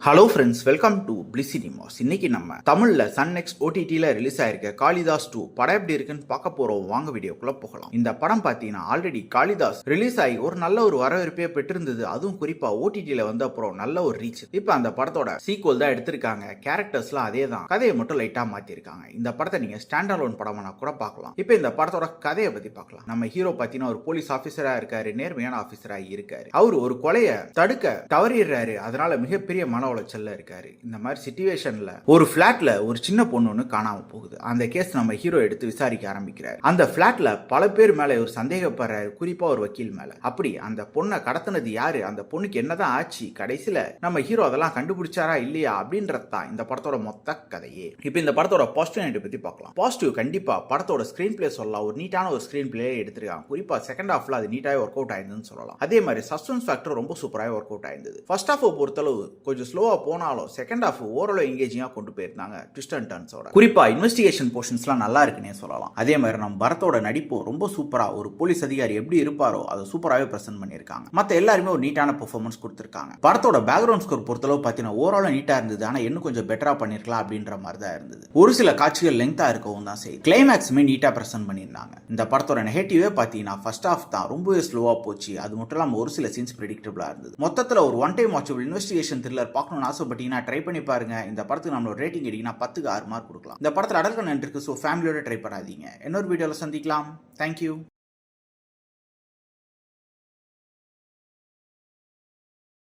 Hello friends, welcome to bliss cinemas. இன்னைக்கு நம்ம தமிழ்ல சன் நெக்ஸ்ட் ஓடிடியில் ரிலீஸ் ஆயிருக்க காளிதாஸ் 2 படம் எப்படி இருக்குன்னு பார்க்க போறோம். வாங்க வீடியோக்குள்ள போகலாம். இந்த படம் பார்த்தீங்கன்னா ஆல்ரெடி காளிதாஸ் ரிலீஸ் ஆகி ஒரு நல்ல ஒரு வரவேற்பையே பெற்றிருந்தது. அதுவும் குறிப்பா ஓடிடியில் வந்த அப்புறம் நல்ல ஒரு ரீச். இப்போ அந்த படத்தோட சீக்வல் தான் எடுத்திருக்காங்க. கேரக்டர்ஸ்லாம் அதே தான், கதையை மட்டும் லைட்டா மாத்திருக்காங்க. இந்த படத்தை நீங்க ஸ்டாண்ட் அலோன் படம்னா கூட பார்க்கலாம். இப்போ இந்த படத்தோட கதையை பத்தி பார்க்கலாம். நம்ம ஹீரோ பார்த்தீங்கன்னா ஒரு போலீஸ் ஆஃபீஸரா இருக்காரு, நேர்மையான ஆஃபீஸரா இருக்காரு. அவர் ஒரு கொலையை தடுக்க தவறிடுறாரு. அதனால மிகப்பெரிய மன உளைச்சல்ல இருக்காரு. இந்த மாதிரி சிச்சுவேஷன்ல ஒரு பிளாட்ல ஒரு சின்ன பொண்ணு ஒன்று காணாம போகுது. அந்த கேஸ் நம்ம ஹீரோ எடுத்து விசாரிக்க ஆரம்பிக்கிறாரு. அந்த பிளாட்ல பல பேர் மேல ஒரு சந்தேகப்படுறாரு, குறிப்பா ஒரு வக்கீல் மேல. அப்படி அந்த பொண்ணை கடத்தினது யாரு, அந்த பொண்ணுக்கு என்னதான் ஆச்சு, கடைசியில நம்ம ஹீரோ அதெல்லாம் கண்டுபிடிச்சாரா இல்லையா அப்படின்றதான் இந்த படத்தோட மொத்த கதையே. இப்போ இந்த படத்தோட பாசிட்டிவ் பத்தி பார்க்கலாம். பாசிட்டிவ் கண்டிப்பா படத்தோட ஸ்கிரீன் பிளே சொல்லலாம். ஒரு நீட்டான ஒரு ஸ்கிரீன் பிளே எடுத்திருக்காங்க. குறிப்பா செகண்ட் ஹாஃப்ல அது நீட்டாவே ஒர்க் அவுட் ஆயிருந்துன்னு சொல்லலாம். அதே மாதிரி சஸ்பென்ஸ் ஃபேக்டர் ரொம்ப சூப்பராக ஒர்க் அவுட் ஆயிருந்தது. ஃபர்ஸ்ட் ஹாஃப் பொறுத்தளவு கொஞ்சம் ஸ்லோவா போனாலும் செகண்ட் ஹாஃப் ஓரளவு எங்கேஜிங்கா கொண்டு போயிருந்தாங்க. ட்விஸ்ட் அண்ட் டர்ன்ஸோட குறிப்பா இன்வெஸ்டிகேஷன் போர்ஷன்ஸ்லாம் நல்லா இருக்குன்னே சொல்லலாம். அதே மாதிரி நம்ம பரத்தோட நடிப்பு ரொம்ப சூப்பரா, ஒரு போலீஸ் அதிகாரி எப்படி இருப்பாரோ அதை சூப்பராகவே பிரசன்ட் பண்ணியிருக்காங்க. மற்ற எல்லாருமே ஒரு நீட்டான பெர்ஃபார்மன்ஸ் கொடுத்திருக்காங்க. படத்தோட பேக்ரவுண்ட் ஸ்கோர் பொறுத்தளவு பார்த்தீங்கன்னா ஓரளவு நீட்டா இருந்தது. ஆனா இன்னும் கொஞ்சம் பெட்டரா பண்ணிருக்கலாம் அப்படின்ற மாதிரி தான் இருந்தது. ஒரு சில காட்சிகள் லெங்தா இருக்கவும் தான் செய்யுது. கிளைமேக்ஸுமே நீட்டா பிரசன்ட் பண்ணியிருந்தாங்க. இந்த படத்தோட நெகட்டிவே பார்த்தீங்கன்னா ஃபர்ஸ்ட் ஹாஃப் தான் ரொம்பவே ஸ்லோவா போச்சு. அது மட்டும் இல்லாமல் ஒரு சில சீன்ஸ் பிரெடிக்டபிளா இருந்தது. மொத்தத்தில் ஒரு one time watchable investigation thriller பார்க்கணும்னு ஆசைப்பட்டீங்கன்னா ட்ரை பண்ணி பாருங்க. இந்த படத்துக்கு நம்மளோட ரேட்டிங் எடுத்தீங்கன்னா 10க்கு 6 மார்க் கொடுக்கலாம். இந்த படத்தில் அடல் கண்டென்ட் இருக்கு, ஸோ ஃபேமிலியோட ட்ரை பண்ணாதீங்க. இன்னொரு வீடியோவில் சந்திக்கலாம். தேங்க்யூ.